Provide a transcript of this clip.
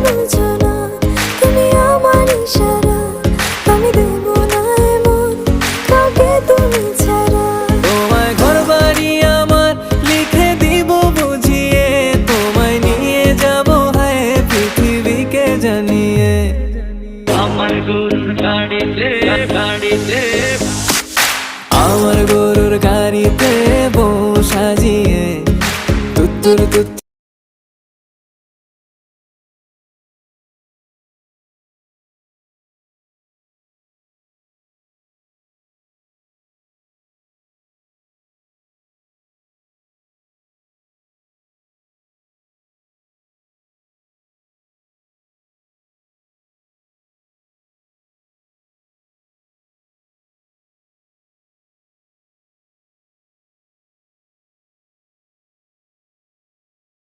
বুঝো না, তুমি আমার ইশারা, আমি দেব না এমন কাউকে তুমি ছাড়া। তোমায় ঘরবাড়ি আমার লিখে দিব বুঝিয়ে, তোমায় নিয়ে যাব হায় পৃথিবীকে জানিয়ে। আমার গরুর গাড়িতে গাড়িতে